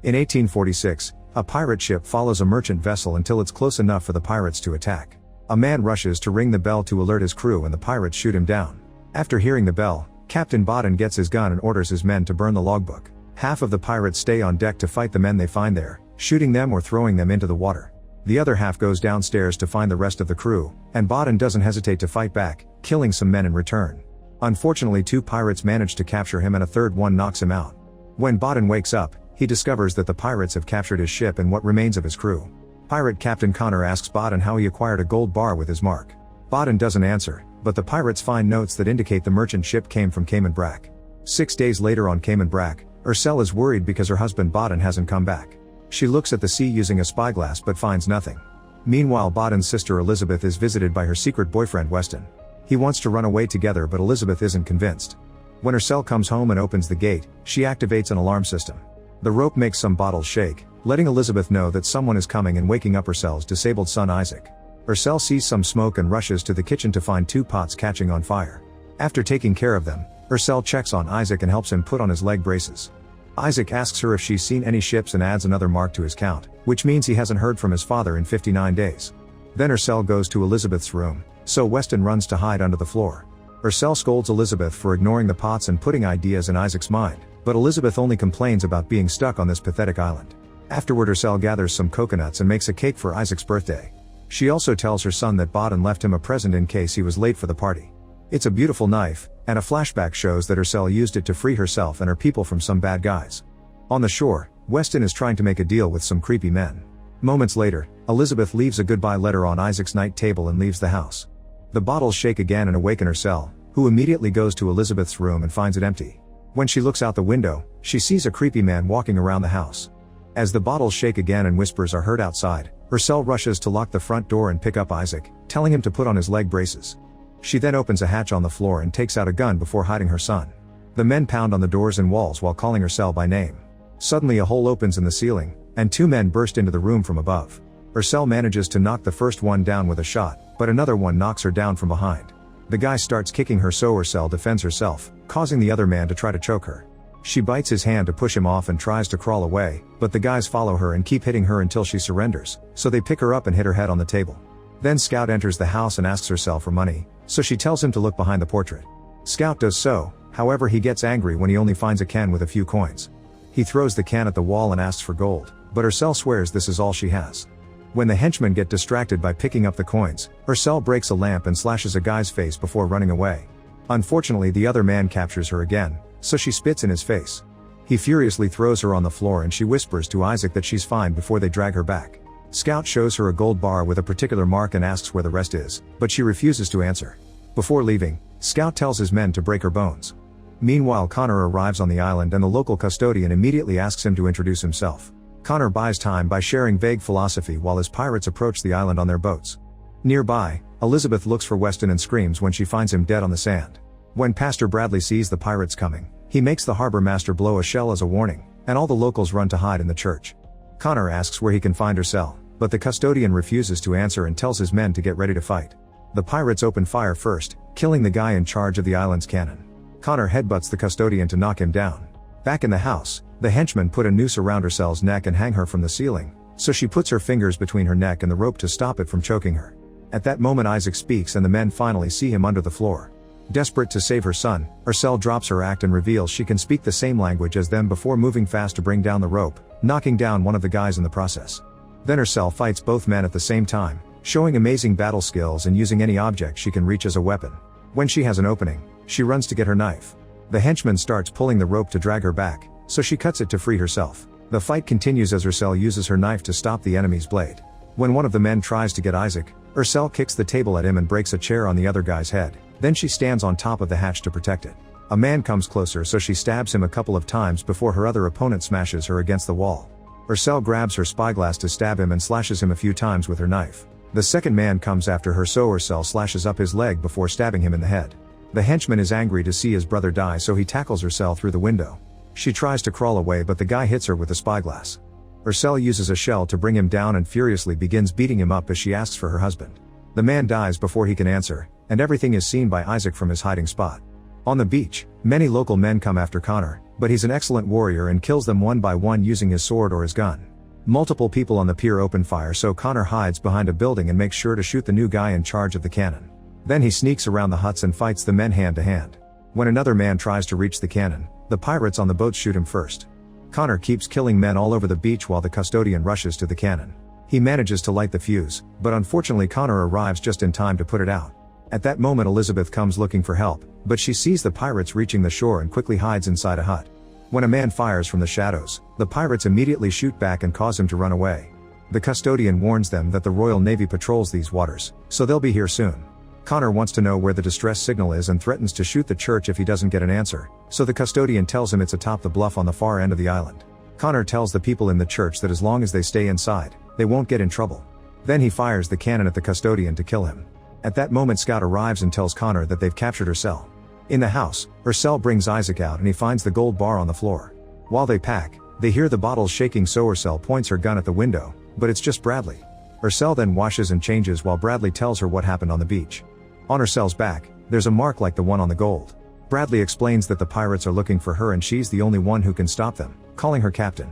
In 1846, a pirate ship follows a merchant vessel until it's close enough for the pirates to attack. A man rushes to ring the bell to alert his crew and the pirates shoot him down. After hearing the bell, Captain Baden gets his gun and orders his men to burn the logbook. Half of the pirates stay on deck to fight the men they find there, shooting them or throwing them into the water. The other half goes downstairs to find the rest of the crew, and Baden doesn't hesitate to fight back, killing some men in return. Unfortunately, 2 pirates manage to capture him and a third one knocks him out. When Baden wakes up, he discovers that the pirates have captured his ship and what remains of his crew. Pirate Captain Connor asks Baden how he acquired a gold bar with his mark. Baden doesn't answer, but the pirates find notes that indicate the merchant ship came from Cayman Brac. 6 days later on Cayman Brac, Ursel is worried because her husband Baden hasn't come back. She looks at the sea using a spyglass but finds nothing. Meanwhile, Baden's sister Elizabeth is visited by her secret boyfriend Weston. He wants to run away together but Elizabeth isn't convinced. When Ursel comes home and opens the gate, she activates an alarm system. The rope makes some bottles shake, letting Elizabeth know that someone is coming and waking up Ursel's disabled son Isaac. Ursel sees some smoke and rushes to the kitchen to find 2 pots catching on fire. After taking care of them, Ursel checks on Isaac and helps him put on his leg braces. Isaac asks her if she's seen any ships and adds another mark to his count, which means he hasn't heard from his father in 59 days. Then Ursel goes to Elizabeth's room, so Weston runs to hide under the floor. Ursel scolds Elizabeth for ignoring the pots and putting ideas in Isaac's mind, but Elizabeth only complains about being stuck on this pathetic island. Afterward, Ursel gathers some coconuts and makes a cake for Isaac's birthday. She also tells her son that Baden left him a present in case he was late for the party. It's a beautiful knife, and a flashback shows that Ursel used it to free herself and her people from some bad guys. On the shore, Weston is trying to make a deal with some creepy men. Moments later, Elizabeth leaves a goodbye letter on Isaac's night table and leaves the house. The bottles shake again and awaken Ursel, who immediately goes to Elizabeth's room and finds it empty. When she looks out the window, she sees a creepy man walking around the house. As the bottles shake again and whispers are heard outside, Ursel rushes to lock the front door and pick up Isaac, telling him to put on his leg braces. She then opens a hatch on the floor and takes out a gun before hiding her son. The men pound on the doors and walls while calling Ursel by name. Suddenly a hole opens in the ceiling, and 2 men burst into the room from above. Ursel manages to knock the first one down with a shot, but another one knocks her down from behind. The guy starts kicking her so Ursel defends herself, causing the other man to try to choke her. She bites his hand to push him off and tries to crawl away, but the guys follow her and keep hitting her until she surrenders, so they pick her up and hit her head on the table. Then Scout enters the house and asks Ursel for money, so she tells him to look behind the portrait. Scout does so, however he gets angry when he only finds a can with a few coins. He throws the can at the wall and asks for gold, but Ursel swears this is all she has. When the henchmen get distracted by picking up the coins, Ursel breaks a lamp and slashes a guy's face before running away. Unfortunately, the other man captures her again, so she spits in his face. He furiously throws her on the floor and she whispers to Isaac that she's fine before they drag her back. Scout shows her a gold bar with a particular mark and asks where the rest is, but she refuses to answer. Before leaving, Scout tells his men to break her bones. Meanwhile, Connor arrives on the island and the local custodian immediately asks him to introduce himself. Connor buys time by sharing vague philosophy while his pirates approach the island on their boats. Nearby, Elizabeth looks for Weston and screams when she finds him dead on the sand. When Pastor Bradley sees the pirates coming, he makes the harbor master blow a shell as a warning, and all the locals run to hide in the church. Connor asks where he can find Ursel, but the custodian refuses to answer and tells his men to get ready to fight. The pirates open fire first, killing the guy in charge of the island's cannon. Connor headbutts the custodian to knock him down. Back in the house, the henchmen put a noose around Ursel's neck and hang her from the ceiling, so she puts her fingers between her neck and the rope to stop it from choking her. At that moment Isaac speaks and the men finally see him under the floor. Desperate to save her son, Ursel drops her act and reveals she can speak the same language as them before moving fast to bring down the rope, knocking down one of the guys in the process. Then Ursel fights both men at the same time, showing amazing battle skills and using any object she can reach as a weapon. When she has an opening, she runs to get her knife. The henchman starts pulling the rope to drag her back, so she cuts it to free herself. The fight continues as Ursel uses her knife to stop the enemy's blade. When one of the men tries to get Isaac, Ursel kicks the table at him and breaks a chair on the other guy's head. Then she stands on top of the hatch to protect it. A man comes closer so she stabs him a couple of times before her other opponent smashes her against the wall. Ursel grabs her spyglass to stab him and slashes him a few times with her knife. The second man comes after her so Ursel slashes up his leg before stabbing him in the head. The henchman is angry to see his brother die so he tackles Ursel through the window. She tries to crawl away but the guy hits her with the spyglass. Ursel uses a shell to bring him down and furiously begins beating him up as she asks for her husband. The man dies before he can answer, and everything is seen by Isaac from his hiding spot. On the beach, many local men come after Connor, but he's an excellent warrior and kills them one by one using his sword or his gun. Multiple people on the pier open fire, so Connor hides behind a building and makes sure to shoot the new guy in charge of the cannon. Then he sneaks around the huts and fights the men hand to hand. When another man tries to reach the cannon, the pirates on the boat shoot him first. Connor keeps killing men all over the beach while the custodian rushes to the cannon. He manages to light the fuse, but unfortunately Connor arrives just in time to put it out. At that moment Elizabeth comes looking for help, but she sees the pirates reaching the shore and quickly hides inside a hut. When a man fires from the shadows, the pirates immediately shoot back and cause him to run away. The custodian warns them that the Royal Navy patrols these waters, so they'll be here soon. Connor wants to know where the distress signal is and threatens to shoot the church if he doesn't get an answer, so the custodian tells him it's atop the bluff on the far end of the island. Connor tells the people in the church that as long as they stay inside, they won't get in trouble. Then he fires the cannon at the custodian to kill him. At that moment Scout arrives and tells Connor that they've captured Ursel. In the house, Ursel brings Isaac out and he finds the gold bar on the floor. While they pack, they hear the bottles shaking, so Ursel points her gun at the window, but it's just Bradley. Ursel then washes and changes while Bradley tells her what happened on the beach. On Ursel's back, there's a mark like the one on the gold. Bradley explains that the pirates are looking for her and she's the only one who can stop them, calling her captain.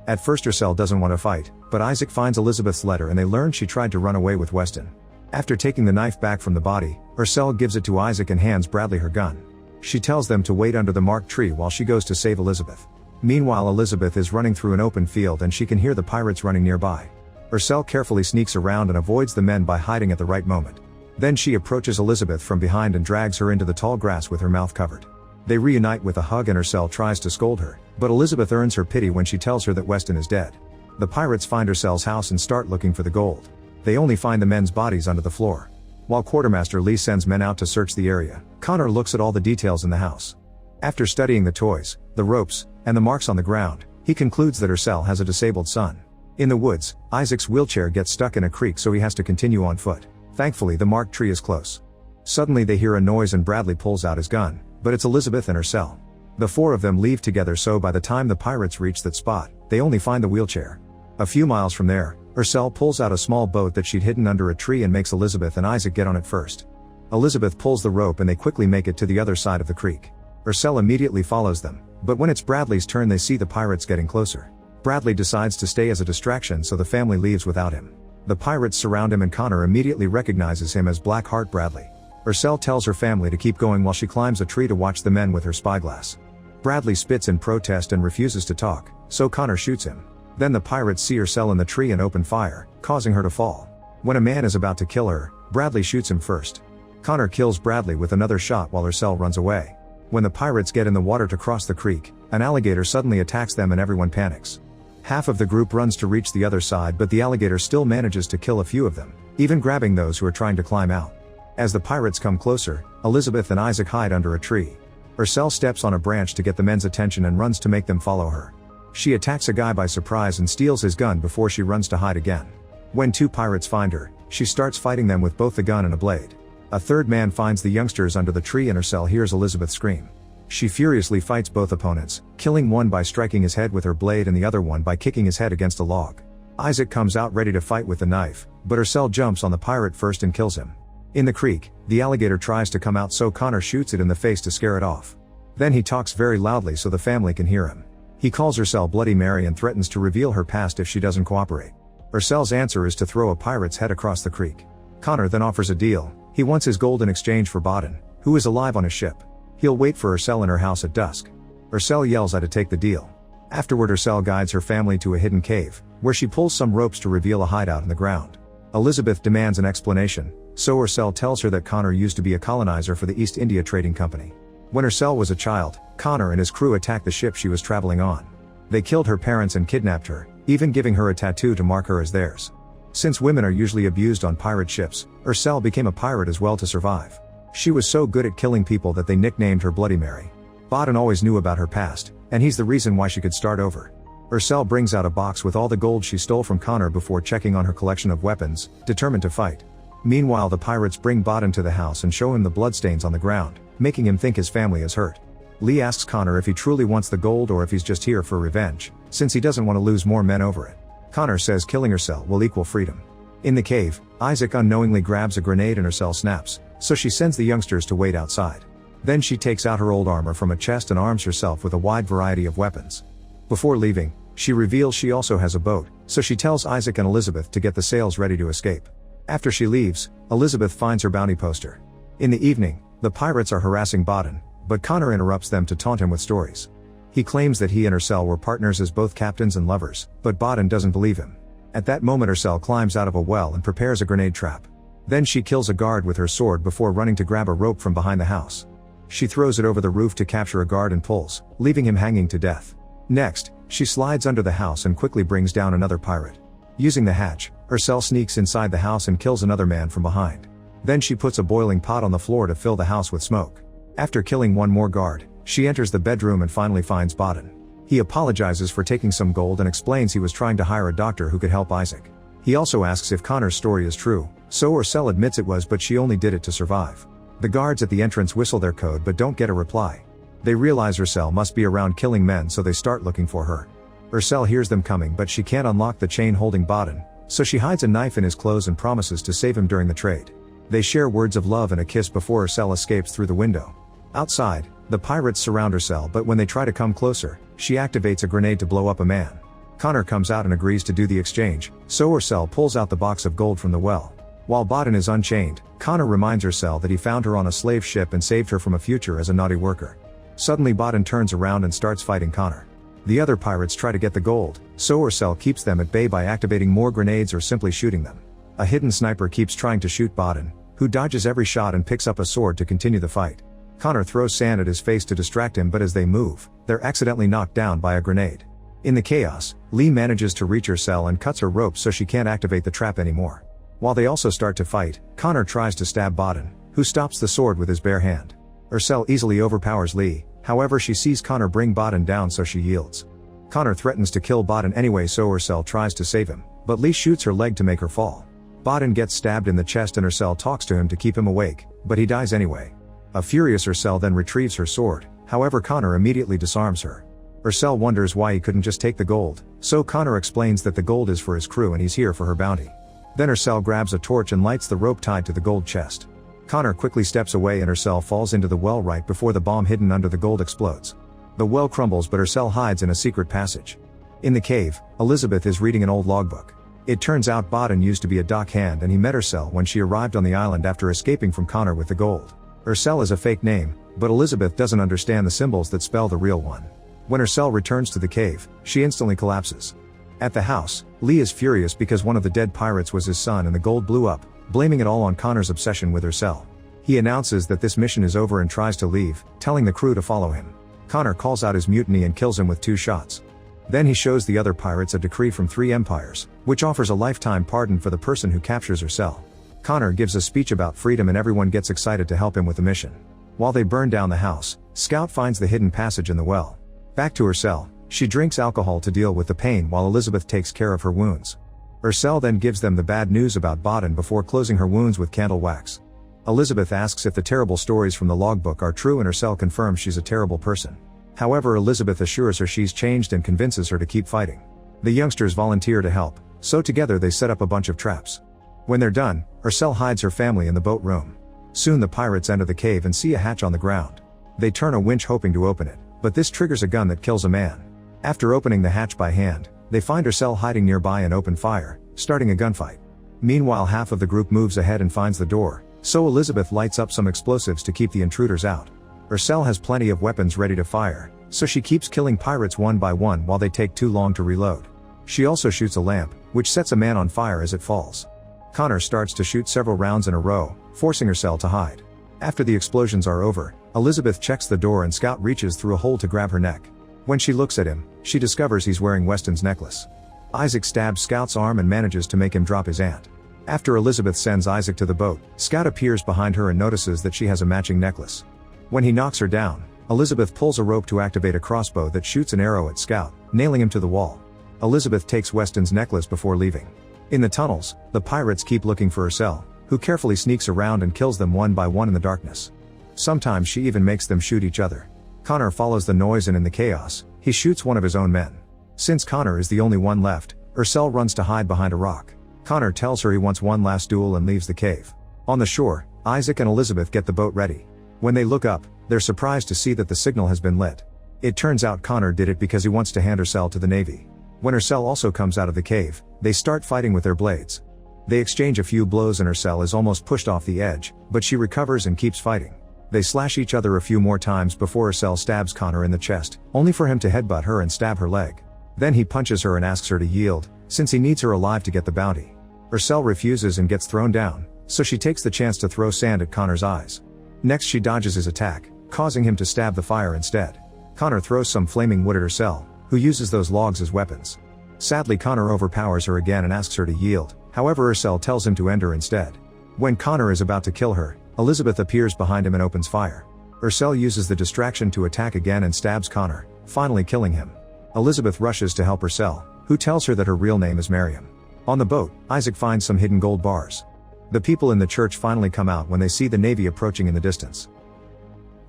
At first Ursel doesn't want to fight, but Isaac finds Elizabeth's letter and they learn she tried to run away with Weston. After taking the knife back from the body, Ursel gives it to Isaac and hands Bradley her gun. She tells them to wait under the marked tree while she goes to save Elizabeth. Meanwhile Elizabeth is running through an open field and she can hear the pirates running nearby. Ursel carefully sneaks around and avoids the men by hiding at the right moment. Then she approaches Elizabeth from behind and drags her into the tall grass with her mouth covered. They reunite with a hug and Ursel tries to scold her, but Elizabeth earns her pity when she tells her that Weston is dead. The pirates find Ursel's house and start looking for the gold. They only find the men's bodies under the floor. While Quartermaster Lee sends men out to search the area, Connor looks at all the details in the house. After studying the toys, the ropes, and the marks on the ground, he concludes that Ursel has a disabled son. In the woods, Isaac's wheelchair gets stuck in a creek, so he has to continue on foot. Thankfully the marked tree is close. Suddenly they hear a noise and Bradley pulls out his gun, but it's Elizabeth and Ursel. The four of them leave together, so by the time the pirates reach that spot, they only find the wheelchair. A few miles from there, Ursel pulls out a small boat that she'd hidden under a tree and makes Elizabeth and Isaac get on it first. Elizabeth pulls the rope and they quickly make it to the other side of the creek. Ursel immediately follows them, but when it's Bradley's turn they see the pirates getting closer. Bradley decides to stay as a distraction, so the family leaves without him. The pirates surround him and Connor immediately recognizes him as Blackheart Bradley. Ursel tells her family to keep going while she climbs a tree to watch the men with her spyglass. Bradley spits in protest and refuses to talk, so Connor shoots him. Then the pirates see Ursel in the tree and open fire, causing her to fall. When a man is about to kill her, Bradley shoots him first. Connor kills Bradley with another shot while Ursel runs away. When the pirates get in the water to cross the creek, an alligator suddenly attacks them and everyone panics. Half of the group runs to reach the other side, but the alligator still manages to kill a few of them, even grabbing those who are trying to climb out. As the pirates come closer, Elizabeth and Isaac hide under a tree. Ursel steps on a branch to get the men's attention and runs to make them follow her. She attacks a guy by surprise and steals his gun before she runs to hide again. When two pirates find her, she starts fighting them with both the gun and a blade. A third man finds the youngsters under the tree and Ursel hears Elizabeth scream. She furiously fights both opponents, killing one by striking his head with her blade and the other one by kicking his head against a log. Isaac comes out ready to fight with the knife, but Ursel jumps on the pirate first and kills him. In the creek, the alligator tries to come out, so Connor shoots it in the face to scare it off. Then he talks very loudly so the family can hear him. He calls Ursel Bloody Mary and threatens to reveal her past if she doesn't cooperate. Ursel's answer is to throw a pirate's head across the creek. Connor then offers a deal. He wants his gold in exchange for Baden, who is alive on his ship. He'll wait for Ursel in her house at dusk. Ursel yells at to take the deal. Afterward Ursel guides her family to a hidden cave, where she pulls some ropes to reveal a hideout in the ground. Elizabeth demands an explanation, so Ursel tells her that Connor used to be a colonizer for the East India Trading Company. When Ursel was a child, Connor and his crew attacked the ship she was traveling on. They killed her parents and kidnapped her, even giving her a tattoo to mark her as theirs. Since women are usually abused on pirate ships, Ursel became a pirate as well to survive. She was so good at killing people that they nicknamed her Bloody Mary. Baden always knew about her past, and he's the reason why she could start over. Ursel brings out a box with all the gold she stole from Connor before checking on her collection of weapons, determined to fight. Meanwhile the pirates bring Baden to the house and show him the bloodstains on the ground, making him think his family is hurt. Lee asks Connor if he truly wants the gold or if he's just here for revenge, since he doesn't want to lose more men over it. Connor says killing Ursel will equal freedom. In the cave, Isaac unknowingly grabs a grenade and Ursel snaps, so she sends the youngsters to wait outside. Then she takes out her old armor from a chest and arms herself with a wide variety of weapons. Before leaving, she reveals she also has a boat, so she tells Isaac and Elizabeth to get the sails ready to escape. After she leaves, Elizabeth finds her bounty poster. In the evening, the pirates are harassing Bodden, but Connor interrupts them to taunt him with stories. He claims that he and Ursel were partners as both captains and lovers, but Bodden doesn't believe him. At that moment Ursel climbs out of a well and prepares a grenade trap. Then she kills a guard with her sword before running to grab a rope from behind the house. She throws it over the roof to capture a guard and pulls, leaving him hanging to death. Next, she slides under the house and quickly brings down another pirate. Using the hatch, Ursel sneaks inside the house and kills another man from behind. Then she puts a boiling pot on the floor to fill the house with smoke. After killing one more guard, she enters the bedroom and finally finds Bodden. He apologizes for taking some gold and explains he was trying to hire a doctor who could help Isaac. He also asks if Connor's story is true, so Ursel admits it was, but she only did it to survive. The guards at the entrance whistle their code but don't get a reply. They realize Ursel must be around killing men, so they start looking for her. Ursel hears them coming, but she can't unlock the chain holding Bodden, so she hides a knife in his clothes and promises to save him during the trade. They share words of love and a kiss before Ursel escapes through the window. Outside, the pirates surround Ursel, but when they try to come closer, she activates a grenade to blow up a man. Connor comes out and agrees to do the exchange, so Ursel pulls out the box of gold from the well. While Bodden is unchained, Connor reminds Ursel that he found her on a slave ship and saved her from a future as a naughty worker. Suddenly Bodden turns around and starts fighting Connor. The other pirates try to get the gold, so Ursel keeps them at bay by activating more grenades or simply shooting them. A hidden sniper keeps trying to shoot Bodden, who dodges every shot and picks up a sword to continue the fight. Connor throws sand at his face to distract him, but as they move, they're accidentally knocked down by a grenade. In the chaos, Lee manages to reach Ursel and cuts her rope so she can't activate the trap anymore. While they also start to fight, Connor tries to stab Bodden, who stops the sword with his bare hand. Ursel easily overpowers Lee, however she sees Connor bring Bodden down, so she yields. Connor threatens to kill Bodden anyway, so Ursel tries to save him, but Lee shoots her leg to make her fall. Bodden gets stabbed in the chest and Ursel talks to him to keep him awake, but he dies anyway. A furious Ursel then retrieves her sword, however Connor immediately disarms her. Ursel wonders why he couldn't just take the gold, so Connor explains that the gold is for his crew and he's here for her bounty. Then Ursel grabs a torch and lights the rope tied to the gold chest. Connor quickly steps away and Ursel falls into the well right before the bomb hidden under the gold explodes. The well crumbles, but Ursel hides in a secret passage. In the cave, Elizabeth is reading an old logbook. It turns out Bodden used to be a dock hand and he met Ursel when she arrived on the island after escaping from Connor with the gold. Ursel is a fake name, but Elizabeth doesn't understand the symbols that spell the real one. When Ursel returns to the cave, she instantly collapses. At the house, Lee is furious because one of the dead pirates was his son and the gold blew up, blaming it all on Connor's obsession with Ursel. He announces that this mission is over and tries to leave, telling the crew to follow him. Connor calls out his mutiny and kills him with 2 shots. Then he shows the other pirates a decree from 3 empires, which offers a lifetime pardon for the person who captures Ursel. Connor gives a speech about freedom and everyone gets excited to help him with the mission. While they burn down the house, Scout finds the hidden passage in the well. Back to Ursel, she drinks alcohol to deal with the pain while Elizabeth takes care of her wounds. Ursel then gives them the bad news about Bodden before closing her wounds with candle wax. Elizabeth asks if the terrible stories from the logbook are true and Ursel confirms she's a terrible person. However, Elizabeth assures her she's changed and convinces her to keep fighting. The youngsters volunteer to help, so together they set up a bunch of traps. When they're done, Ursel hides her family in the boat room. Soon the pirates enter the cave and see a hatch on the ground. They turn a winch hoping to open it, but this triggers a gun that kills a man. After opening the hatch by hand, they find Ursel hiding nearby and open fire, starting a gunfight. Meanwhile, half of the group moves ahead and finds the door, so Elizabeth lights up some explosives to keep the intruders out. Ursel has plenty of weapons ready to fire, so she keeps killing pirates one by one while they take too long to reload. She also shoots a lamp, which sets a man on fire as it falls. Connor starts to shoot several rounds in a row, forcing Ursel to hide. After the explosions are over, Elizabeth checks the door and Scout reaches through a hole to grab her neck. When she looks at him, she discovers he's wearing Weston's necklace. Isaac stabs Scout's arm and manages to make him drop his ant. After Elizabeth sends Isaac to the boat, Scout appears behind her and notices that she has a matching necklace. When he knocks her down, Elizabeth pulls a rope to activate a crossbow that shoots an arrow at Scout, nailing him to the wall. Elizabeth takes Weston's necklace before leaving. In the tunnels, the pirates keep looking for Ursel, who carefully sneaks around and kills them one by one in the darkness. Sometimes she even makes them shoot each other. Connor follows the noise and in the chaos, he shoots one of his own men. Since Connor is the only one left, Ursel runs to hide behind a rock. Connor tells her he wants one last duel and leaves the cave. On the shore, Isaac and Elizabeth get the boat ready. When they look up, They're surprised to see that the signal has been lit. It turns out Connor did it because he wants to hand Ursel to the Navy. When Ursel also comes out of the cave, they start fighting with their blades. They exchange a few blows and Ursel is almost pushed off the edge, but she recovers and keeps fighting. They slash each other a few more times before Ursel stabs Connor in the chest, only for him to headbutt her and stab her leg. Then he punches her and asks her to yield, since he needs her alive to get the bounty. Ursel refuses and gets thrown down, so she takes the chance to throw sand at Connor's eyes. Next she dodges his attack, causing him to stab the fire instead. Connor throws some flaming wood at Ursel, who uses those logs as weapons. Sadly Connor overpowers her again and asks her to yield, however Ursel tells him to end her instead. When Connor is about to kill her, Elizabeth appears behind him and opens fire. Ursel uses the distraction to attack again and stabs Connor, finally killing him. Elizabeth rushes to help Ursel, who tells her that her real name is Miriam. On the boat, Isaac finds some hidden gold bars. The people in the church finally come out when they see the Navy approaching in the distance.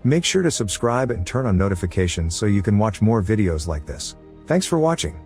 Make sure to subscribe and turn on notifications so you can watch more videos like this. Thanks for watching.